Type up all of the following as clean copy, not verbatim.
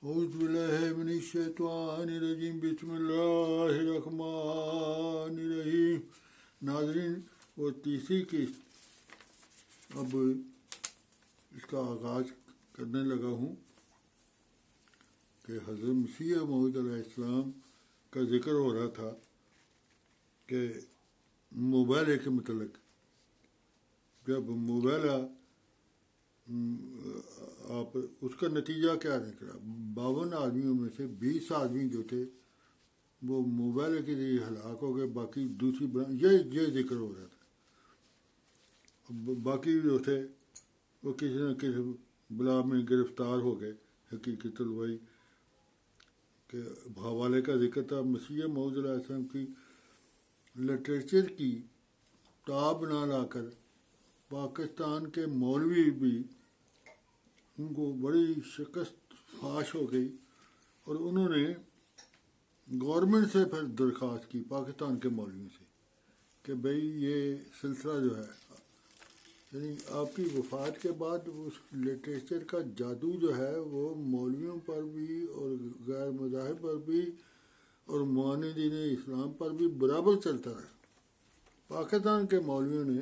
اعوذ باللہ من الشیطان الرجیم بسم اللہ الرحمن الرحیم۔ ناظرین، وہ تیسری قسط اب اس کا آغاز کرنے لگا ہوں کہ حضرت مسیح موعود علیہ السلام کا ذکر ہو رہا تھا کہ موبائل کے متعلق جب موبائل آپ اس کا نتیجہ کیا نکلا، 52 آدمیوں میں سے 20 آدمی جو تھے وہ موبائل کے ذریعے ہلاک ہو گئے، باقی دوسری یہ ذکر ہو رہا تھا۔ باقی جو تھے وہ کسی نہ کسی بلا میں گرفتار ہو گئے۔ حقیقت الوحی کے حوالے کا ذکر تھا۔ مسیح موعود علیہ السلام کی لٹریچر کی کتاب نہ لا کر پاکستان کے مولوی بھی ان کو بڑی شکست فاش ہو گئی، اور انہوں نے گورنمنٹ سے پھر درخواست کی، پاکستان کے مولویوں سے، کہ بھئی یہ سلسلہ جو ہے، یعنی آپ کی وفات کے بعد اس لٹریچر کا جادو جو ہے وہ مولویوں پر بھی اور غیر مذاہب پر بھی اور معاندین اسلام پر بھی برابر چلتا رہا۔ پاکستان کے مولویوں نے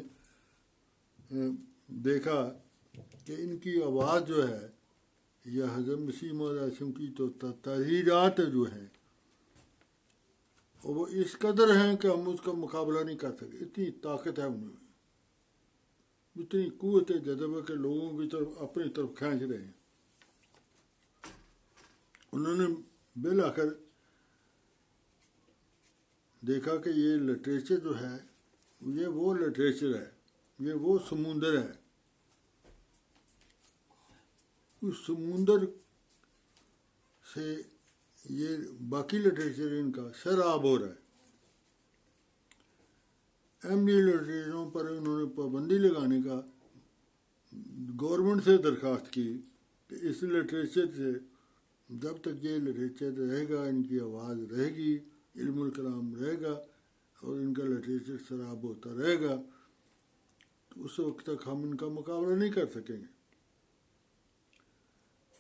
دیکھا کہ ان کی آواز جو ہے یا حضرت مسیح موعود علیہ السلام کی تو تحریرات جو ہیں وہ اس قدر ہیں کہ ہم اس کا مقابلہ نہیں کر سکتے، اتنی طاقت ہے ان میں، اتنی قوت جذب ہے کہ لوگوں کی طرف اپنی طرف کھینچ رہے ہیں۔ انہوں نے بالآخر دیکھا کہ یہ لٹریچر جو ہے یہ وہ لٹریچر ہے، یہ وہ سمندر ہے، اس سمندر سے یہ باقی لٹریچر ان کا سیراب ہو رہا ہے۔ احمدی لٹریچروں پر انہوں نے پابندی لگانے کا گورنمنٹ سے درخواست کی کہ اس لٹریچر سے جب تک یہ لٹریچر رہے گا، ان کی آواز رہے گی، علم الکلام رہے گا اور ان کا لٹریچر سیراب ہوتا رہے گا، تو اس وقت تک ہم ان کا مقابلہ نہیں کر سکیں گے۔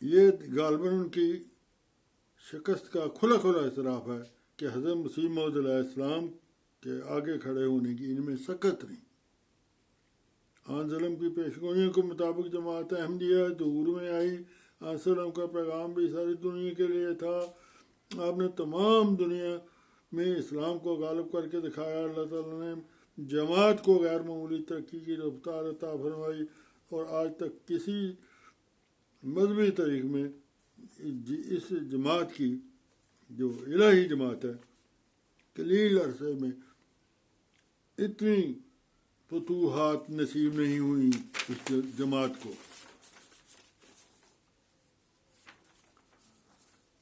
یہ غالباً ان کی شکست کا کھلا کھلا اعتراف ہے کہ حضرت مسیح موعود علیہ السلام کے آگے کھڑے ہونے کی ان میں سکت نہیں۔ آن ظلم کی پیشگوئیوں کے مطابق جماعت احمدیہ ظہور میں آئی۔ آن سلم کا پیغام بھی ساری دنیا کے لیے تھا۔ آپ نے تمام دنیا میں اسلام کو غالب کر کے دکھایا۔ اللہ تعالیٰ نے جماعت کو غیر معمولی ترقی کی رفتار عطا فرمائی، اور آج تک کسی مذہبی تاریخ میں اس جماعت کی جو الہی جماعت ہے قلیل عرصے میں اتنی فتوحات نصیب نہیں ہوئی اس جماعت کو۔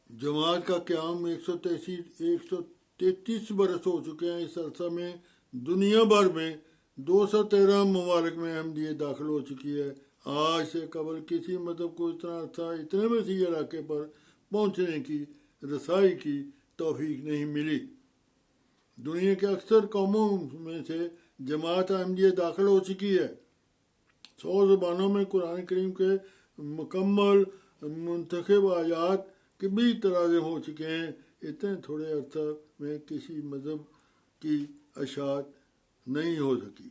جماعت کا قیام 133 برس ہو چکے ہیں۔ اس عرصہ میں دنیا بھر میں 213 ممالک میں احمدیت داخل ہو چکی ہے۔ آج سے قبل کسی مذہب کو اتنا عرصہ اتنے وسیع علاقے پر پہنچنے کی رسائی کی توفیق نہیں ملی۔ دنیا کے اکثر قوموں میں سے جماعت احمدیت داخل ہو چکی ہے۔ 100 زبانوں میں قرآن کریم کے مکمل منتخب آیات کے بھی ترجمے ہو چکے ہیں۔ اتنے تھوڑے عرصہ میں کسی مذہب کی اشاعت نہیں ہو سکی۔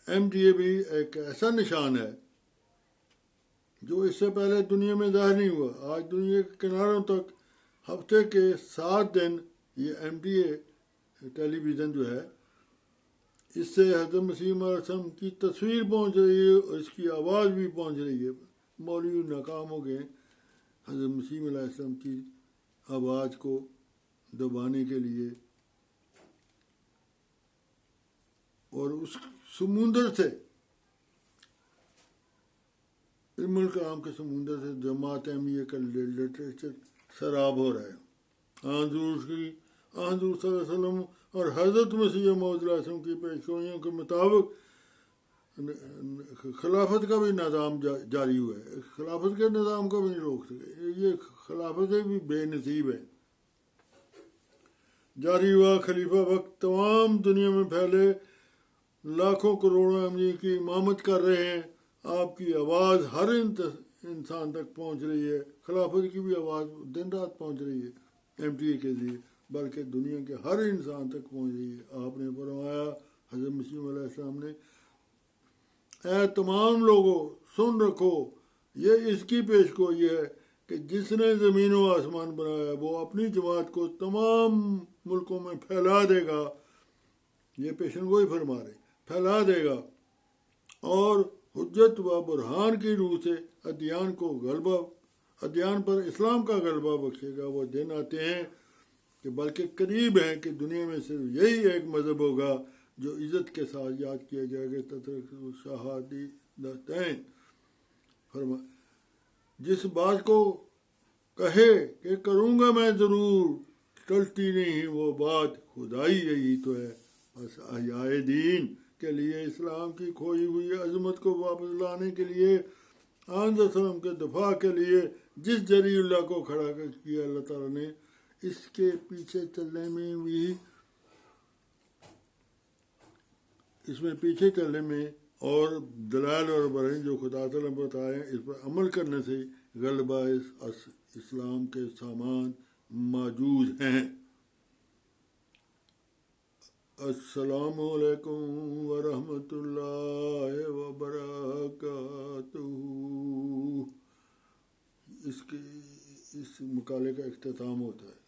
احمدیہ بھی ایک ایسا نشان ہے جو اس سے پہلے دنیا میں ظاہر نہیں ہوا۔ آج دنیا کے کناروں تک ہفتے کے 7 دن یہ احمدیہ ٹیلی ویژن جو ہے، اس سے حضرت مسیح علیہ السلام کی تصویر پہنچ رہی ہے اور اس کی آواز بھی پہنچ رہی ہے۔ مولوی ناکام ہو گئے حضرت مسیح علیہ السلام کی آواز کو دبانے کے لیے، اور اس سمندر سے، علم الکلام کے سمندر سے جماعت احمدیہ کا لٹریچر سیراب ہو رہا ہے۔ حضور صلی اللہ علیہ وسلم اور حضرت مسیح موعود علیہ السلام کی پیشگوئیوں کے مطابق خلافت کا بھی نظام جاری ہوا ہے۔ خلافت کے نظام کو بھی نہیں روک سکے، یہ خلافتیں بھی بے نصیب ہے۔ جاری ہوا خلیفہ وقت تمام دنیا میں پھیلے، لاکھوں کروڑوں احمدی کی امامت کر رہے ہیں۔ آپ کی آواز ہر انسان تک پہنچ رہی ہے، خلافت کی بھی آواز دن رات پہنچ رہی ہے MTA کے ذریعے، بلکہ دنیا کے ہر انسان تک پہنچ رہی ہے۔ آپ نے فرمایا حضرت مسیح علیہ السلام نے، اے تمام لوگوں سن رکھو، یہ اس کی پیش گوئی ہے کہ جس نے زمین و آسمان بنایا وہ اپنی جماعت کو تمام ملکوں میں پھیلا دے گا، یہ پیشن گوئی فرما رہے، پھیلا دے گا، اور حجت و برہان کی روح سے ادیان پر اسلام کا غلبہ بخشے گا۔ وہ دن آتے ہیں کہ بلکہ قریب ہیں کہ دنیا میں صرف یہی ایک مذہب ہوگا جو عزت کے ساتھ یاد کیا جائے گا، شہادتین فرما، جس بات کو کہے کہ کروں گا میں ضرور، ٹلتی نہیں وہ بات، خدائی یہی تو ہے۔ بس احیائے دین کے لیے، اسلام کی کھوئی ہوئی عظمت کو واپس لانے کے لیے، آن وسلم کے دفاع کے لیے جس جری اللہ کو کھڑا کیا اللہ تعالیٰ نے، اس کے پیچھے چلنے میں بھی، اس میں پیچھے چلنے میں اور دلائل اور برہین جو خدا تعالیٰ نے بتائے اس پر عمل کرنے سے غلبہ اسلام کے سامان موجود ہیں۔ السلام علیکم ورحمۃ اللہ وبرکاتہ۔ اس مقالے کا اختتام ہوتا ہے۔